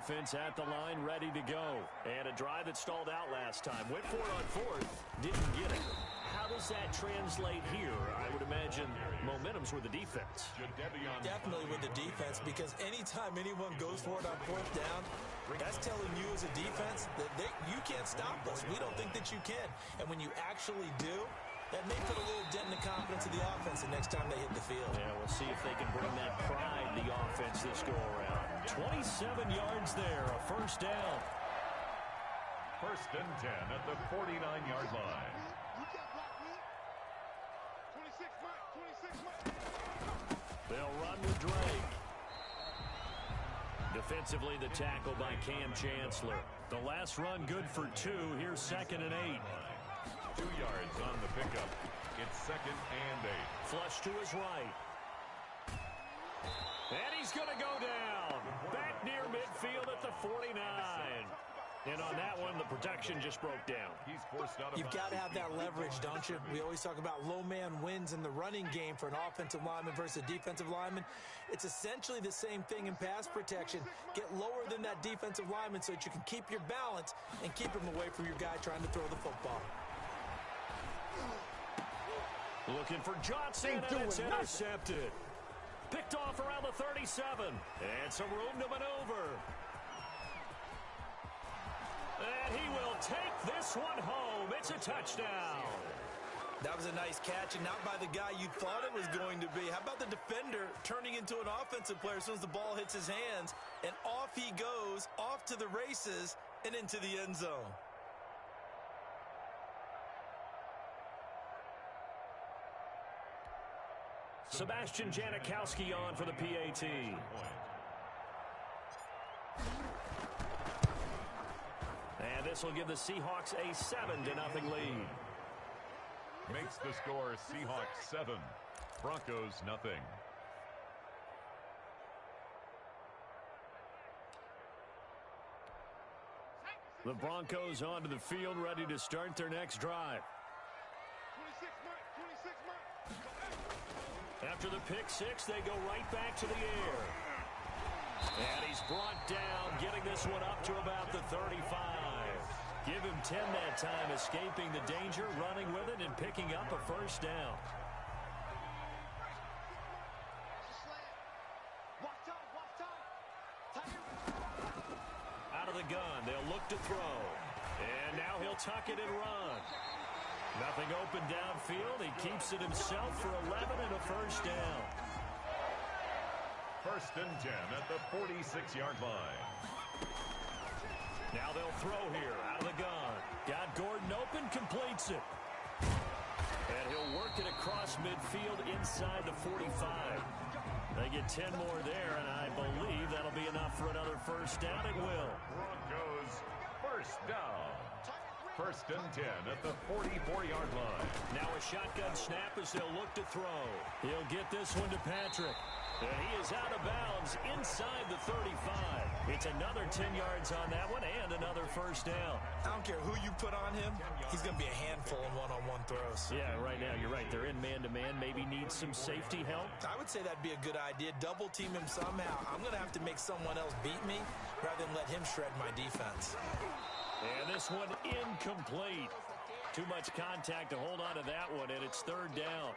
offense at the line, ready to go. And a drive that stalled out last time. Went for it on fourth, didn't get it. How does that translate here? I would imagine momentum's with the defense. Definitely with the defense, because anytime anyone goes for it on fourth down, that's telling you as a defense that you can't stop us. We don't think that you can. And when you actually do, that may put a little dent in the confidence of the offense the next time they hit the field. Yeah, we'll see if they can bring that pride to the offense this go-around. 27 yards there, a first down. First and 10 at the 49-yard line. They'll run with Drake. Defensively, the tackle by Cam Chancellor. The last run good for 2. Here's 2nd and 8. 2 yards on the pickup. It's 2nd and 8. Flush to his right. And he's going to go down. Back near midfield at the 49. And on that one, the protection just broke down. He's forced out of You've got to have that leverage, don't you? We always talk about low man wins in the running game for an offensive lineman versus a defensive lineman. It's essentially the same thing in pass protection. Get lower than that defensive lineman so that you can keep your balance and keep him away from your guy trying to throw the football. Looking for Johnson, and it's intercepted. Picked off around the 37. And some room to maneuver. And he will take this one home. It's a touchdown. That was a nice catch, and not by the guy you thought it was going to be. How about the defender turning into an offensive player as soon as the ball hits his hands, and off he goes, off to the races, and into the end zone. Sebastian Janikowski on for the PAT. And this will give the Seahawks a 7-0 lead. Makes the score Seahawks 7, Broncos nothing. The Broncos onto the field, ready to start their next drive. After the pick six, they go right back to the air. And he's brought down, getting this one up to about the 35. Give him 10 that time, escaping the danger, running with it, and picking up a first down. Out of the gun, they'll look to throw. And now he'll tuck it and run. Nothing open downfield. He keeps it himself for 11 and a first down. First and 10 at the 46-yard line. Now they'll throw here out of the gun. Got Gordon open, completes it. And he'll work it across midfield inside the 45. They get 10 more there, and I believe that'll be enough for another first down. It will. Broncos first down. First and 10 at the 44-yard line. Now a shotgun snap as they'll look to throw. He'll get this one to Patrick. And he is out of bounds inside the 35. It's another 10 yards on that one and another first down. I don't care who you put on him. He's going to be a handful in one-on-one throws. Yeah, right now you're right. They're in man-to-man. Maybe needs some safety help. I would say that'd be a good idea. Double team him somehow. I'm going to have to make someone else beat me rather than let him shred my defense. And this one incomplete. Too much contact to hold on to that one, and it's third down.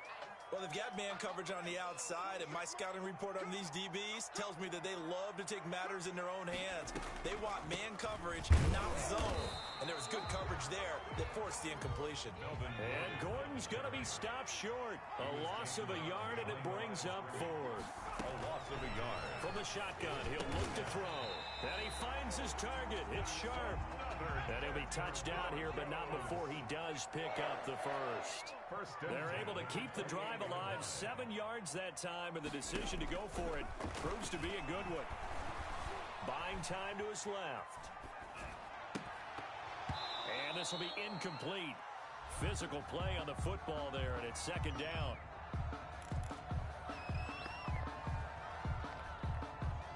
Well, they've got man coverage on the outside, and my scouting report on these DBs tells me that they love to take matters in their own hands. They want man coverage, not zone. And there was good coverage there that forced the incompletion. And Gordon's going to be stopped short. A loss of a yard, and it brings up fourth. A loss of a yard. From the shotgun, he'll look to throw. And he finds his target. It's sharp. And he'll be touched down here, but not before he does pick up the first. They're able to keep the drive alive. 7 yards that time, and the decision to go for it proves to be a good one. Buying time to his left. And this will be incomplete. Physical play on the football there, and it's second down.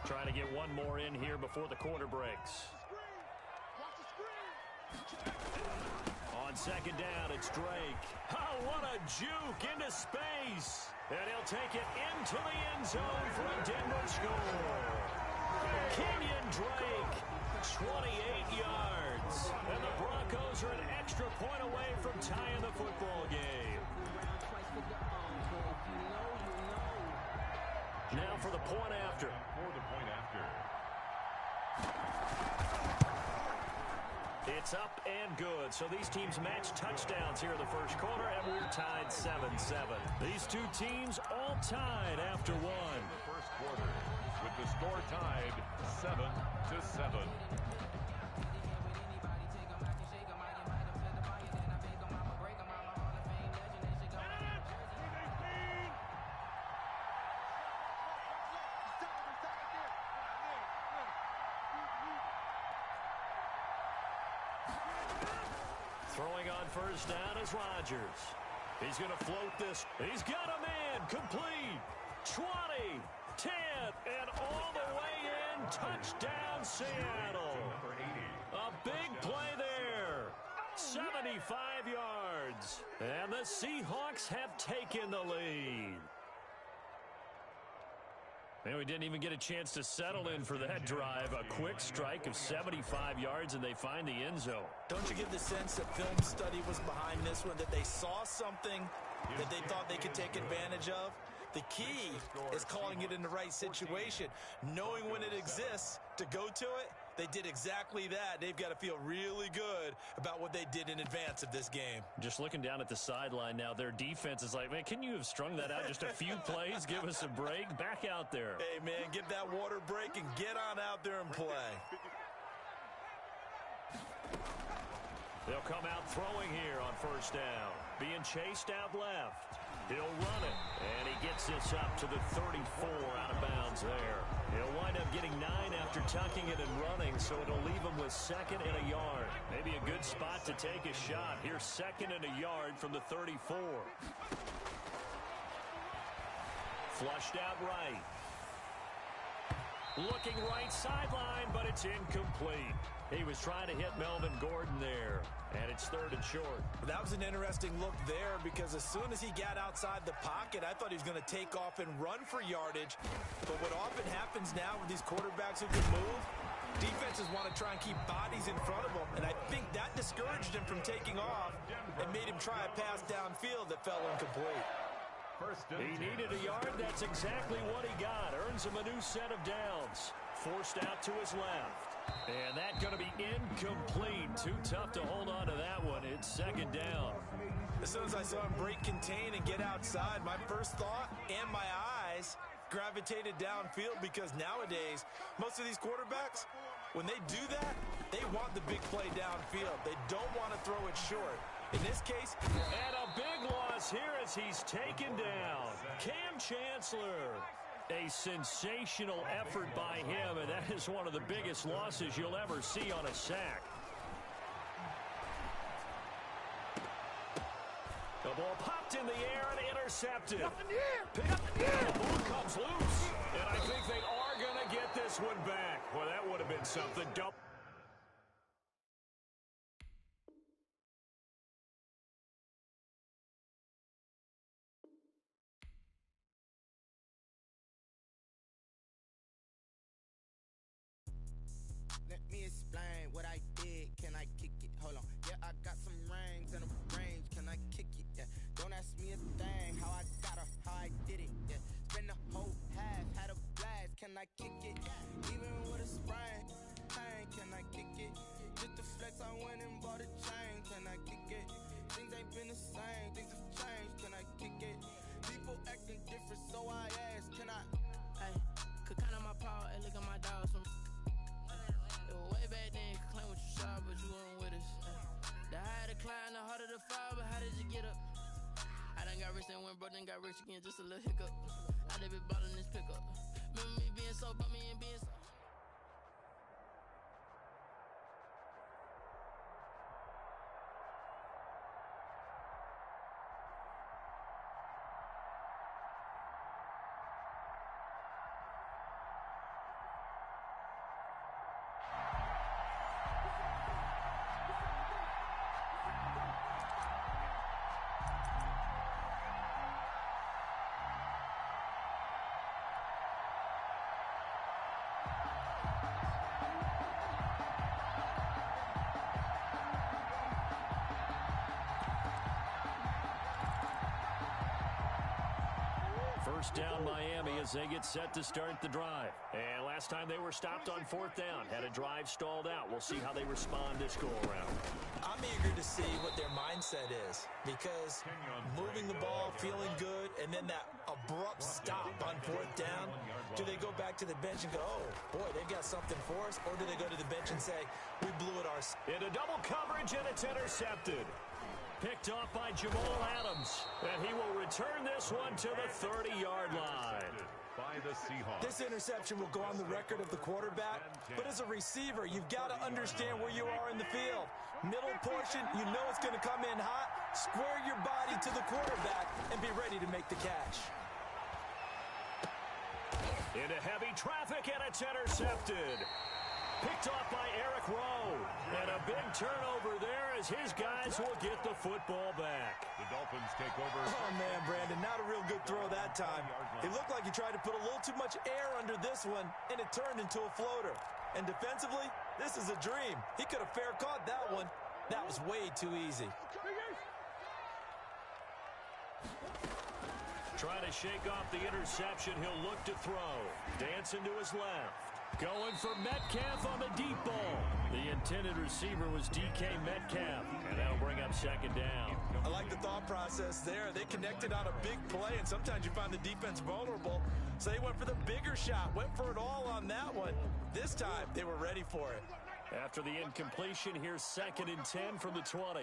Trying to get one more in here before the quarter breaks. On second down, it's Drake. Oh, what a juke into space. And he'll take it into the end zone for a Denver score. Kenyon Drake from tying the football game. Now for the point after. It's up and good. So these teams match touchdowns here in the first quarter, and we're tied 7-7. These two teams all tied after one. The first quarter with the score tied 7-7. Throwing on first down is Rodgers. He's going to float this. He's got a man. Complete. 20, 10, and all the way in. Touchdown, Seattle. A big play there. 75 yards. And the Seahawks have taken the lead. And we didn't even get a chance to settle in for that drive. A quick strike of 75 yards, and they find the end zone. Don't you get the sense that film study was behind this one, that they saw something that they thought they could take advantage of? The key is calling it in the right situation, knowing when it exists to go to it. They did exactly that. They've got to feel really good about what they did in advance of this game. Just looking down at the sideline now, their defense is like, man, can you have strung that out just a few plays? Give us a break. Back out there. Hey, man, get that water break and get on out there and play. They'll come out throwing here on first down. Being chased out left. He'll run it, and he gets this up to the 34 out of bounds there. He'll wind up getting 9 after tucking it and running, so it'll leave him with second and a yard. Maybe a good spot to take a shot. Here's second and a yard from the 34. Flushed out right. Looking right sideline, but it's incomplete. He was trying to hit Melvin Gordon there, and it's third and short. That was an interesting look there because as soon as he got outside the pocket, I thought he was going to take off and run for yardage. But what often happens now with these quarterbacks who can move, defenses want to try and keep bodies in front of them, and I think that discouraged him from taking off and made him try a pass downfield that fell incomplete. He needed a yard. That's exactly what he got. Earns him a new set of downs. Forced out to his left. And that's going to be incomplete. Too tough to hold on to that one. It's second down. As soon as I saw him break contain and get outside, my first thought and my eyes gravitated downfield because nowadays, most of these quarterbacks, when they do that, they want the big play downfield. They don't want to throw it short. In this case, and a big loss here as he's taken down. Cam Chancellor. A sensational effort by him, and that is one of the biggest losses you'll ever see on a sack. The ball popped in the air and intercepted. The ball comes loose, and I think they are going to get this one back. Well, that would have been something. Let me explain what I did. Can I kick it? Hold on. Yeah, I got some rings and a range. Can I kick it? Yeah. Don't ask me a thing. How I got her, how I did it. Yeah. Spend the whole half, had a blast. Can I kick it? Even with a sprain. Hey, can I kick it? Just to flex, I went and bought a chain. Can I kick it? Things ain't been the same. Things have changed. Can I kick it? People acting different, so I asked. Can I? Hey, could count on my power and look at my dogs from. Way back then, you could claim what you saw, but you weren't with us. The higher the climb, the harder the fall, but how did you get up? I done got rich and went broke, then got rich again, just a little hiccup. I done been ballin' this pickup. Remember me being so bummy and being so. first down Miami as they get set to start the drive. And last time they were stopped on fourth down, had a drive stalled out. We'll see how they respond this go-around. I'm eager to see what their mindset is, because moving the ball, feeling good, and then that abrupt stop on fourth down, do they go back to the bench and go, oh, boy, they've got something for us, or do they go to the bench and say, we blew it ourselves? Into double coverage, and it's intercepted. Picked off by Jamal Adams, and he will return this one to the 30-yard line. By the Seahawks. This interception will go on the record of the quarterback, but as a receiver, you've got to understand where you are in the field. Middle portion, you know it's going to come in hot. Square your body to the quarterback and be ready to make the catch. Into heavy traffic, and it's intercepted. Picked off by Eric Rowe. And a big turnover there as his guys will get the football back. The Dolphins take over. Oh, man, Brandon, not a real good throw that time. It looked like he tried to put a little too much air under this one, and it turned into a floater. And defensively, this is a dream. He could have fair caught that one. That was way too easy. Trying to shake off the interception, he'll look to throw. Dancing to his left. Going for Metcalf on the deep ball. The intended receiver was DK Metcalf, and that'll bring up second down. I like the thought process there. They connected on a big play, and sometimes you find the defense vulnerable. So they went for the bigger shot, went for it all on that one. This time, they were ready for it. After the incompletion, here's 2nd and 10 from the 20.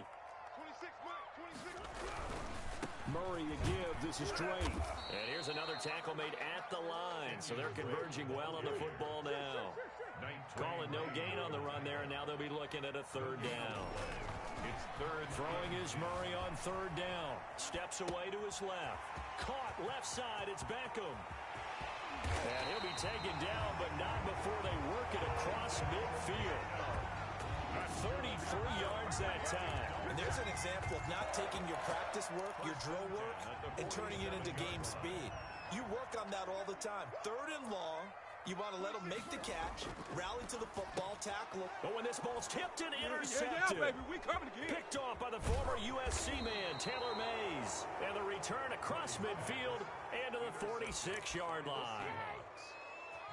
Murray to give. This is Drake. And here's another tackle made at the line. So they're converging well on the football now. Calling no gain on the run there, and now they'll be looking at a 3rd down. It's third. Throwing is Murray on 3rd down. Steps away to his left. Caught left side. It's Beckham. And he'll be taken down, but not before they work it across midfield. 33 yards that time. And there's an example of not taking your practice work, your drill work, and turning it into game speed. You work on that all the time. 3rd and long, you want to let them make the catch, rally to the football, tackle them. But when this ball's tipped and intercepted. Yeah, baby, we coming again. Picked off by the former USC man, Taylor Mays. And the return across midfield and to the 46-yard line.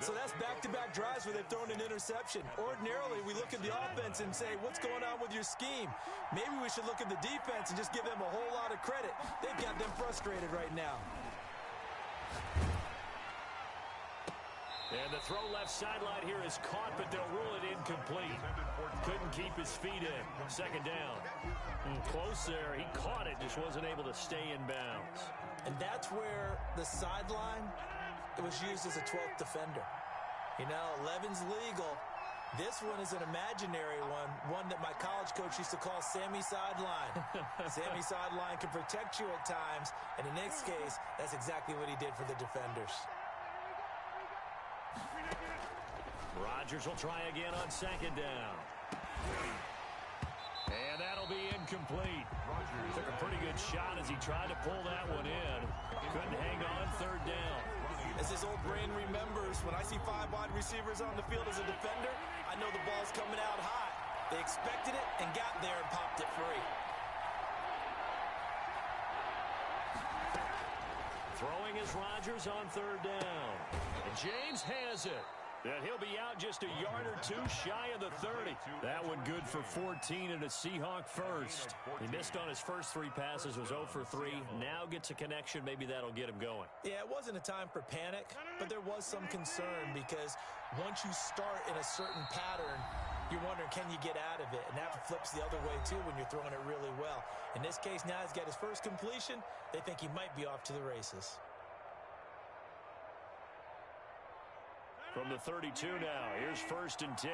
So that's back-to-back drives where they've thrown an interception. Ordinarily, we look at the offense and say, what's going on with your scheme? Maybe we should look at the defense and just give them a whole lot of credit. They've got them frustrated right now. And the throw left sideline here is caught, but they'll rule it incomplete. Couldn't keep his feet in. 2nd down. Close there. He caught it, just wasn't able to stay in bounds. And that's where the sideline, it was used as a 12th defender. You know, 11's legal. This one is an imaginary one that my college coach used to call Sammy Sideline. Sammy Sideline can protect you at times, and in this case, that's exactly what he did for the defenders. Rodgers will try again on 2nd down. And that'll be incomplete. Took a pretty good shot as he tried to pull that one in. Couldn't hang on 3rd down. As his old brain remembers, when I see 5 wide receivers on the field as a defender, I know the ball's coming out hot. They expected it and got there and popped it free. Throwing is Rodgers on 3rd down. And James has it. And he'll be out just a yard or two shy of the 30. That one good for 14 and a Seahawk first. He missed on his first 3 passes, was 0 for 3. Now gets a connection. Maybe that'll get him going. Yeah, it wasn't a time for panic, but there was some concern because once you start in a certain pattern, you're wondering, can you get out of it? And that flips the other way, too, when you're throwing it really well. In this case, now he's got his first completion. They think he might be off to the races. From the 32 now, here's 1st and 10.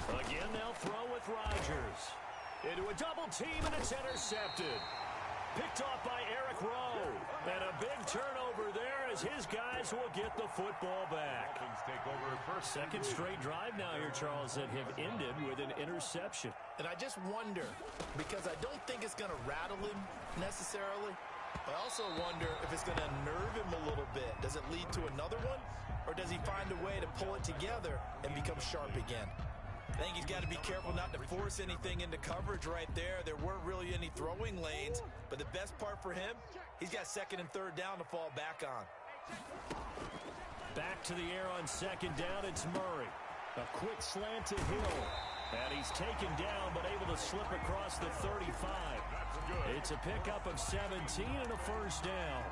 Again, they'll throw with Rodgers. Into a double team, and it's intercepted. Picked off by Eric Rowe. And a big turnover there as his guys will get the football back. Take over first. 2nd straight drive now here, Charles, that have ended with an interception. And I just wonder, because I don't think it's going to rattle him necessarily. I also wonder if it's going to nerve him a little bit. Does it lead to another one? Or does he find a way to pull it together and become sharp again? I think he's got to be careful not to force anything into coverage right there. There weren't really any throwing lanes, but the best part for him, he's got second and third down to fall back on. Back to the air on second down, it's Murray. A quick slant to Hill. And he's taken down, but able to slip across the 35. It's a pickup of 17 and a first down.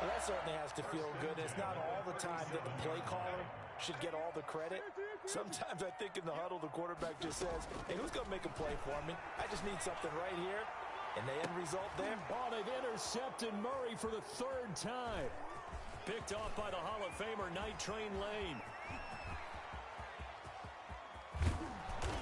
Well, that certainly has to feel good. It's not all the time that the play caller should get all the credit. Sometimes I think in the huddle, the quarterback just says, hey, who's going to make a play for me? I just need something right here. And the end result there? Oh, they've intercepted Murray for the third time. Picked off by the Hall of Famer, Night Train Lane.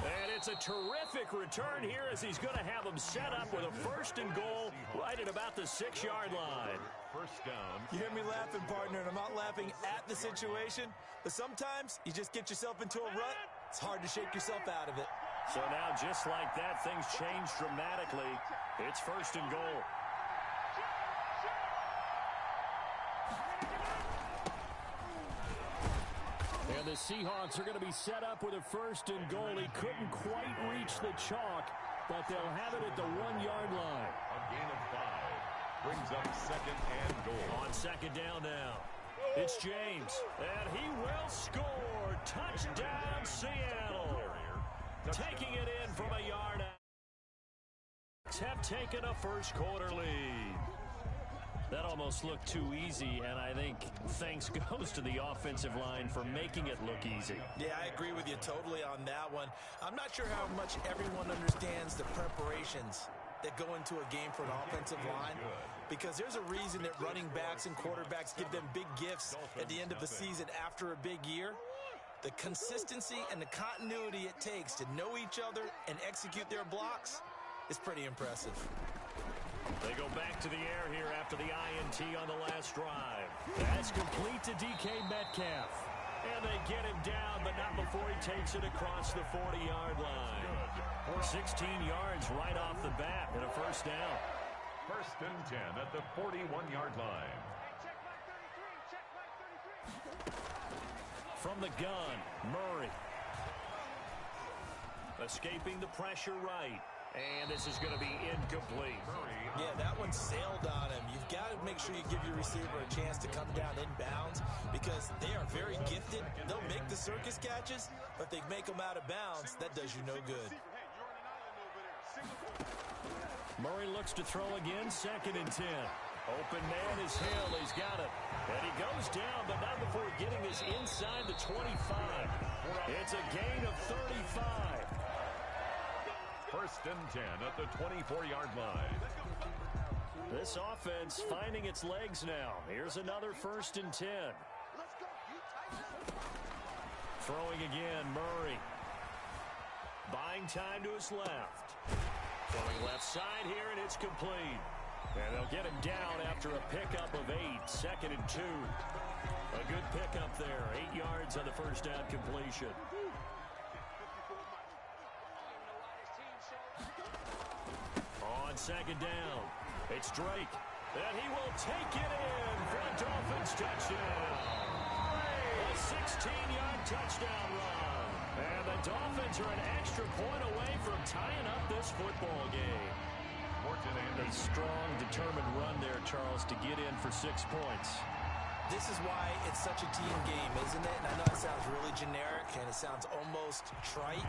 And it's a terrific return here as he's going to have him set up with a first and goal right at about the 6-yard line. First down. You hear me laughing, partner, and I'm not laughing at the situation, but sometimes you just get yourself into a rut. It's hard to shake yourself out of it. So now, just like that, things change dramatically. It's first and goal. And the Seahawks are going to be set up with a first and goal. He couldn't quite reach the chalk, but they'll have it at the 1-yard line. A gain of 5 brings up second and goal. On second down now, it's James, and he will score. Touchdown, Seattle. Taking it in from a yard out. Have taken a first quarter lead. That almost looked too easy, and I think thanks goes to the offensive line for making it look easy. Yeah, I agree with you totally on that one. I'm not sure how much everyone understands the preparations that go into a game for an offensive line, because there's a reason that running backs and quarterbacks give them big gifts at the end of the season after a big year. The consistency and the continuity it takes to know each other and execute their blocks is pretty impressive. They go back to the air here after the INT on the last drive. That's complete to DK Metcalf. And they get him down, but not before he takes it across the 40-yard line. 16 yards right off the bat and a first down. First and 10 at the 41-yard line. From the gun, Murray. Escaping the pressure right. And this is going to be incomplete. Yeah, that one sailed on him. You've got to make sure you give your receiver a chance to come down inbounds because they are very gifted. They'll make the circus catches, but if they make them out of bounds, that does you no good. Murray looks to throw again, second and 10. Open man is Hill. He's got it. And he goes down, but not before getting this inside the 25. It's a gain of 35. First and 10 at the 24-yard line. This offense finding its legs now. Here's another first and 10. Throwing again, Murray. Buying time to his left. Throwing left side here, and it's complete. And they'll get him down after a pickup of 8. Second and 2. A good pickup there. 8 yards on the first down completion. On second down, it's Drake. And he will take it in for a Dolphins touchdown. A 16-yard touchdown run. And the Dolphins are an extra point away from tying up this football game. A strong, determined run there, Charles, to get in for 6 points. This is why it's such a team game, isn't it? And I know it sounds really generic and it sounds almost trite,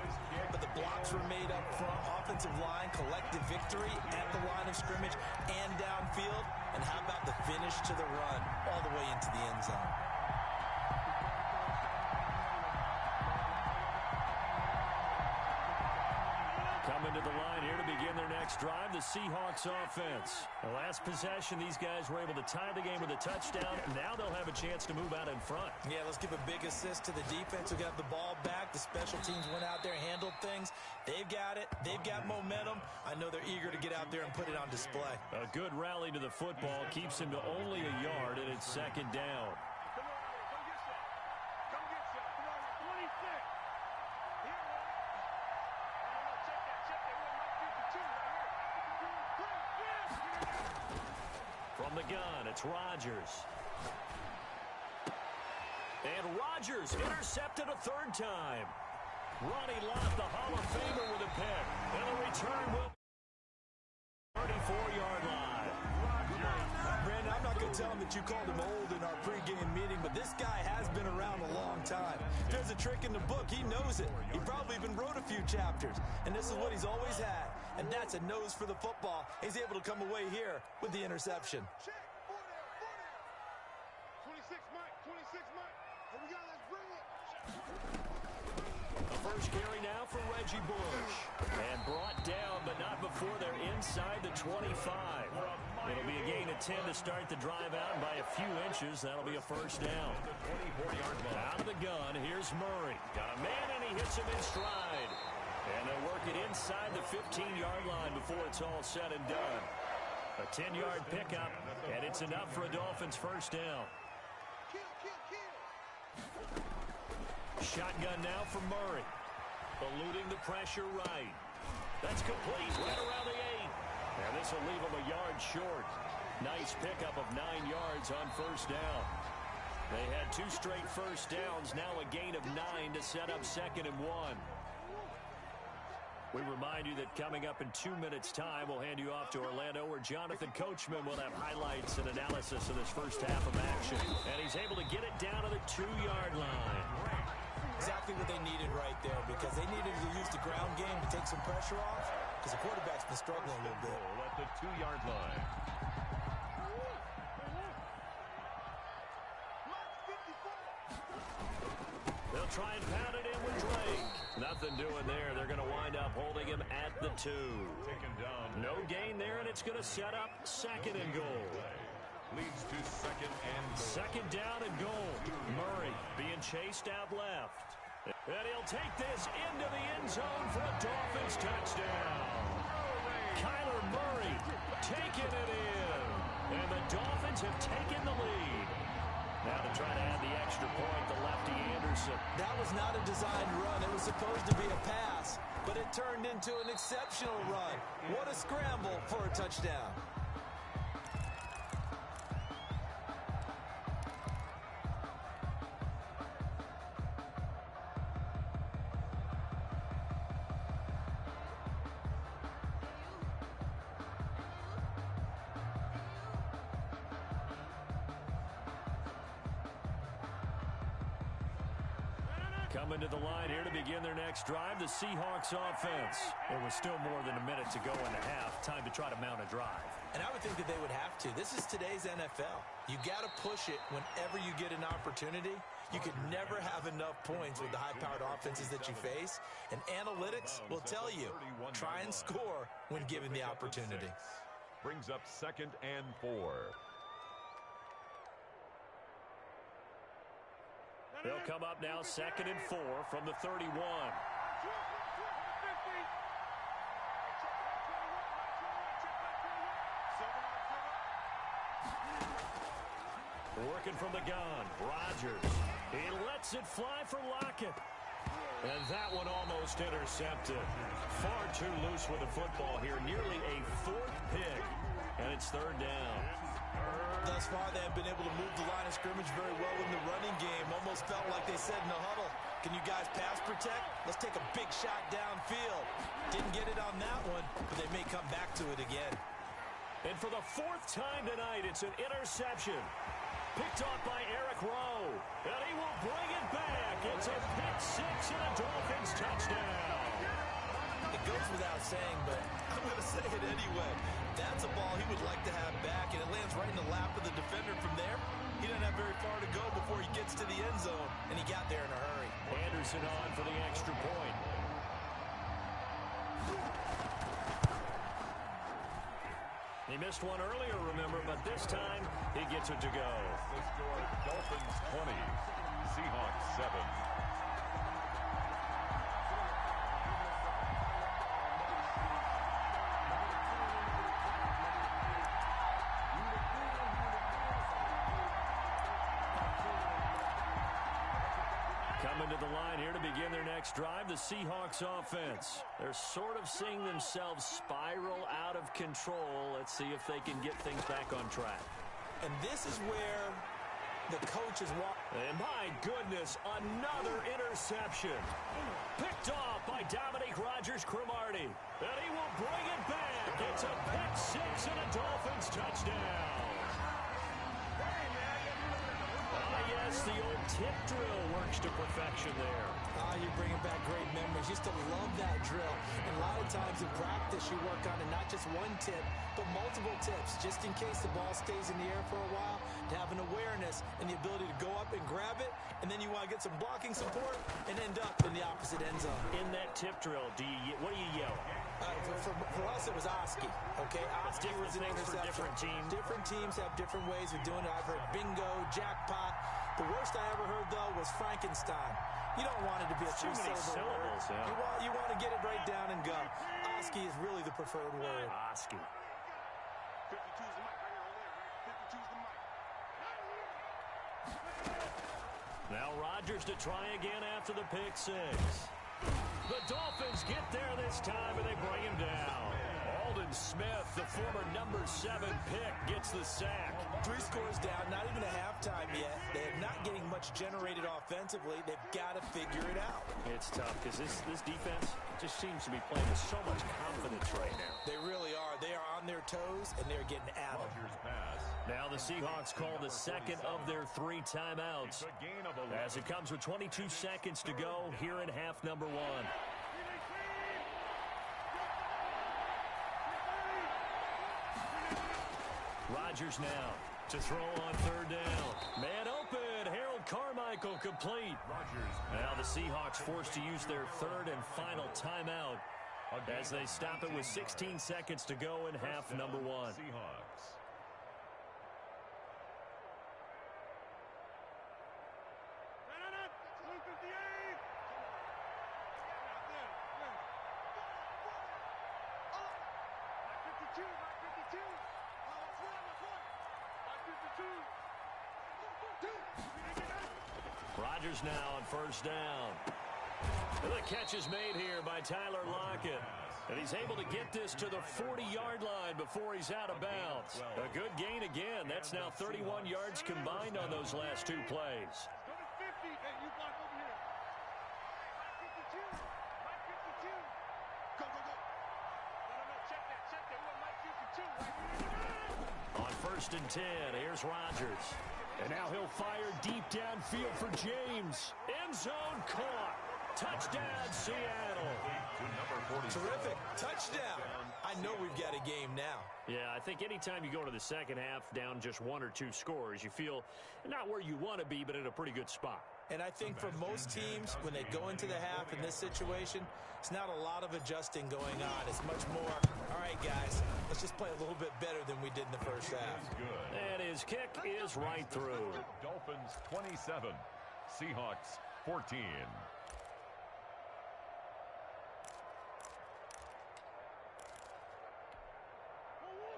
but the blocks were made up front, offensive line, collective victory at the line of scrimmage and downfield. And how about the finish to the run all the way into the end zone? Coming to the line here to begin their next drive, the Seahawks offense. The last possession, these guys were able to tie the game with a touchdown, and now they'll have a chance to move out in front. Yeah, let's give a big assist to the defense who got the ball back. The special teams went out there, handled things. They've got it. They've got momentum. I know they're eager to get out there and put it on display. A good rally to the football keeps him to only a yard, and it's second down. From the gun, it's Rodgers. And Rodgers intercepted a third time. Ronnie Lott, the Hall of Famer, with a pick. And the return will 34-yard line. Brandon, I'm not going to tell him that you called him old in our pregame meeting, but this guy has been around a long time. If there's a trick in the book, he knows it. He probably even wrote a few chapters. And this is what he's always had. And that's a nose for the football. He's able to come away here with the interception. 26, Mike. 26, Mike. Here we go. Let's bring it. The first carry now for Reggie Bush. And brought down, but not before they're inside the 25. It'll be a gain of 10 to start the drive out. And by a few inches, that'll be a first down. Out of the gun, here's Murray. Got a man, and he hits him in stride. And they'll work it inside the 15-yard line before it's all said and done. A 10-yard pickup, and it's enough for a Dolphins first down. Shotgun now for Murray. Eluding the pressure right. That's complete right around the 8. And this will leave him a yard short. Nice pickup of 9 yards on first down. They had 2 straight first downs. Now a gain of 9 to set up 2nd and 1. We remind you that coming up in 2 minutes' time, we'll hand you off to Orlando, where Jonathan Coachman will have highlights and analysis of this first half of action. And he's able to get it down to the 2-yard line. Exactly what they needed right there, because they needed to use the ground game to take some pressure off, because the quarterback's been struggling a little bit. At the 2-yard line. They'll try and pound it in with Drake. Nothing doing there. They're going to wind up holding him at the 2. Taken down. No gain there, and it's going to set up 2nd and goal. Leads to 2nd and goal. 2nd down and goal. Murray being chased out left. And he'll take this into the end zone for a Dolphins touchdown. Kyler Murray taking it in. And the Dolphins have taken the lead. Now to try to add the extra point, the lefty Anderson. That was not a designed run. It was supposed to be a pass, but it turned into an exceptional run. What a scramble for a touchdown. Coming to the line here to begin their next drive, the Seahawks offense. There was still more than a minute to go in the half. Time to try to mount a drive. And I would think that they would have to. This is today's NFL. You got to push it whenever you get an opportunity. You could never have enough points with the high-powered offenses that you face. And analytics will tell you, try and score when given the opportunity. Brings up 2nd and 4. They'll come up now 2nd and 4 from the 31. Working from the gun, Rodgers. He lets it fly for Lockett. And that one almost intercepted. Far too loose with the football here. Nearly a 4th pick. And it's 3rd down. Thus far, they have been able to move the line of scrimmage very well in the running game. Almost felt like they said in the huddle, can you guys pass protect? Let's take a big shot downfield. Didn't get it on that one, but they may come back to it again. And for the 4th time tonight, it's an interception. Picked off by Eric Rowe. And he will bring it back. It's a pick 6 and a Dolphins touchdown. It goes without saying, but I'm going to say it anyway. That's a ball he would like to have back, and it lands right in the lap of the defender from there. He doesn't have very far to go before he gets to the end zone, and he got there in a hurry. Anderson on for the extra point. He missed one earlier, remember, but this time he gets it to go. The score, Dolphins 20, Seahawks 7. Coming to the line here to begin their next drive, the Seahawks offense. They're sort of seeing themselves spiral out of control. Let's see if they can get things back on track. And this is where The coach is walking. And my goodness, another interception. Picked off by Dominique Rodgers-Cromartie. And he will bring it back. It's a pick six and a Dolphins touchdown. Yes, the old tip drill works to perfection there. You're bringing back great memories. Used to love that drill. And a lot of times in practice, you work on it, not just one tip, but multiple tips, just in case the ball stays in the air for a while, to have an awareness and the ability to go up and grab it, and then you want to get some blocking support and end up in the opposite end zone. In that tip drill, what do you yell? For us, it was Oski. Okay, Oski was an interception. For different teams. Different teams have different ways of doing it. I've heard bingo, jackpot. The worst I ever heard, though, was Frankenstein. You don't want it to be a three-syllable word. Yeah. You want to get it right down and go. Oski is really the preferred word. Oski. 52's the mic right here on there. 52's the mic. Now Rodgers to try again after the pick six. The Dolphins get there this time, and they bring him down. Aldon Smith, the former number 7 pick, gets the sack. 3 scores down, not even a halftime yet. They're not getting much generated offensively. They've got to figure it out. It's tough because this defense just seems to be playing with so much confidence right now. They really are. They are on their toes, and they're getting at them. Now the Seahawks call the second of their 3 timeouts as it comes with 22 seconds to go here in half number 1. Rodgers now to throw on 3rd down. Man open. Harold Carmichael complete. Now the Seahawks forced to use their 3rd and final timeout as they stop it with 16 seconds to go in half number 1. Seahawks. Rodgers now on 1st down. And the catch is made here by Tyler Lockett. And he's able to get this to the 40-yard line before he's out of bounds. A good gain again. That's now 31 yards combined on those last 2 plays. On 1st and 10, here's Rodgers. And now he'll fire deep downfield for James. End zone caught. Touchdown, Seattle. Terrific. Touchdown. I know we've got a game now. Yeah, I think anytime you go to the second half down just 1 or 2 scores, you feel not where you want to be, but in a pretty good spot. And I think for most teams, when they go into the half in this situation, it's not a lot of adjusting going on. It's much more, all right, guys, let's just play a little bit better than we did in the first half. And his kick is right through. Dolphins 27, Seahawks 14.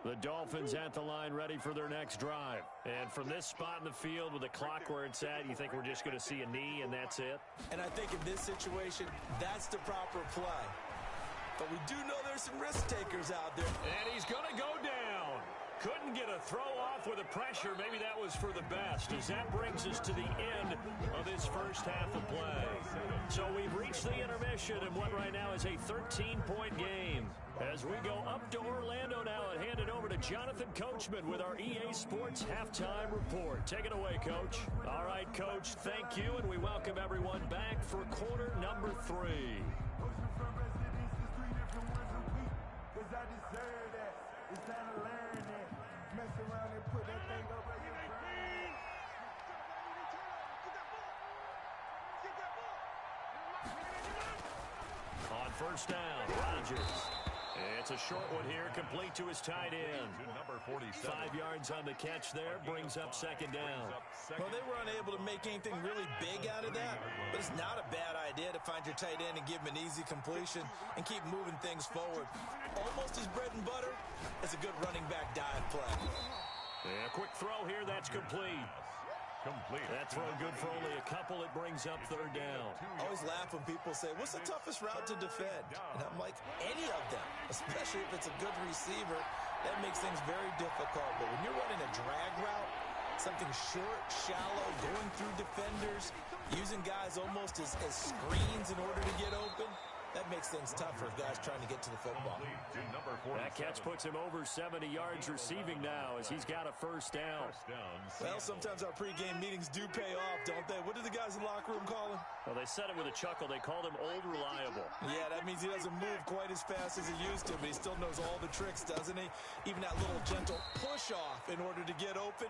The Dolphins at the line ready for their next drive. And from this spot in the field with the clock where it's at, you think we're just going to see a knee and that's it? And I think in this situation, that's the proper play. But we do know there's some risk takers out there. And he's going to go down. Couldn't get a throw off with the pressure. Maybe that was for the best, as that brings us to the end of this first half of play. So we've reached the intermission in what right now is a 13-point game. As we go up to Orlando now and hand it over to Jonathan Coachman with our EA Sports Halftime Report. Take it away, Coach. All right, Coach, thank you, and we welcome everyone back for quarter number 3. On 1st down, Rodgers. It's a short one here, complete to his tight end. 5 yards on the catch there, brings up 2nd down. Well, they were unable to make anything really big out of that, but it's not a bad idea to find your tight end and give him an easy completion and keep moving things forward. Almost his bread and butter. It's a good running back dive play. Yeah, quick throw here, that's complete. That throw good for only a couple. It brings up 3rd down. I always laugh when people say, what's the toughest route to defend? And I'm like, any of them, especially if it's a good receiver. That makes things very difficult. But when you're running a drag route, Something short, shallow, going through defenders, using guys almost as screens in order to get open. That makes things tough for guys trying to get to the football. That catch puts him over 70 yards receiving now as he's got a first down. Well, sometimes our pregame meetings do pay off, don't they? What did the guys in the locker room call him? Well, they said it with a chuckle. They called him Old Reliable. Yeah, that means he doesn't move quite as fast as he used to, but he still knows all the tricks, doesn't he? Even that little gentle push-off in order to get open.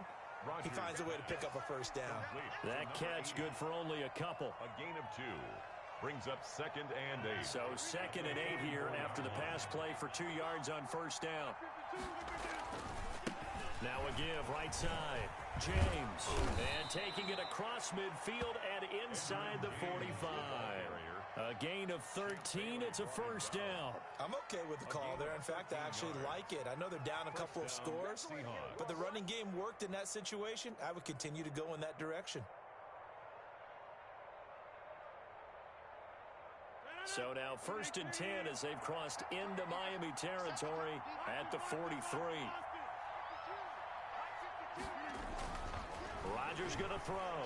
He finds a way to pick up a first down. That catch good for only a couple. A gain of 2. Brings up 2nd and 8. So 2nd and 8 here after the pass play for 2 yards on first down. Now a give right side. James. And taking it across midfield and inside the 45. A gain of 13. It's a first down. I'm okay with the call there. In fact, I actually like it. I know they're down a couple of scores, but the running game worked in that situation. I would continue to go in that direction. So now 1st and 10 as they've crossed into Miami territory at the 43. Rodgers going to throw.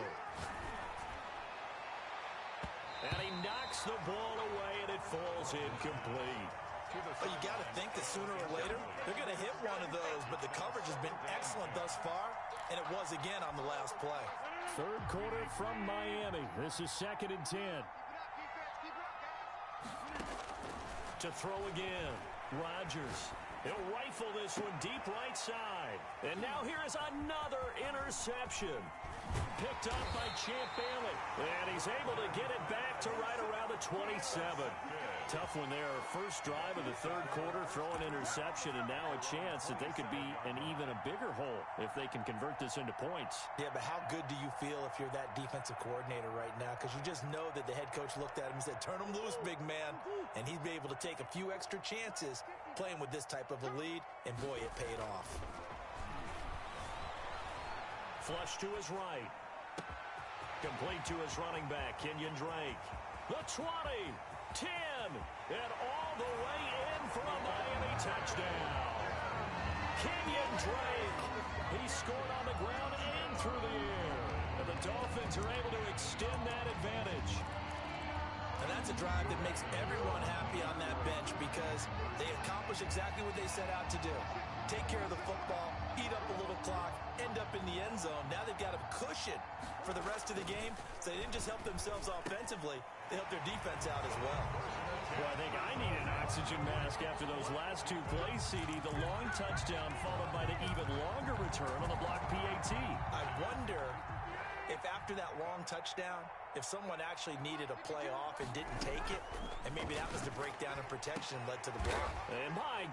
And he knocks the ball away, and it falls incomplete. Well, you got to think that sooner or later they're going to hit one of those, but the coverage has been excellent thus far, and it was again on the last play. 3rd quarter from Miami. This is 2nd and 10. To throw again. Rodgers. He'll rifle this one deep right side. And now here is another interception. Picked up by Champ Bailey. And he's able to get it back to right around the 27. Tough one there. First drive of the 3rd quarter, throw an interception, and now a chance that they could be in even a bigger hole if they can convert this into points. Yeah, but how good do you feel if you're that defensive coordinator right now? Because you just know that the head coach looked at him and said, turn him loose, big man. And he'd be able to take a few extra chances playing with this type of a lead, and boy, it paid off. Flush to his right. Complete to his running back, Kenyon Drake. The 20, 10, and all the way in for a Miami touchdown. Kenyon Drake. He scored on the ground and through the air. And the Dolphins are able to extend that advantage. And that's a drive that makes everyone happy on that bench because they accomplish exactly what they set out to do. Take care of the football, eat up a little clock, end up in the end zone. Now they've got a cushion for the rest of the game, so they didn't just help themselves offensively, they helped their defense out as well. Well, I think I need an oxygen mask after those last 2 plays, CD. The long touchdown followed by the even longer return on the block PAT. I wonder if after that long touchdown, if someone actually needed a play off and didn't take it, and maybe that was the breakdown in protection led to the block. And my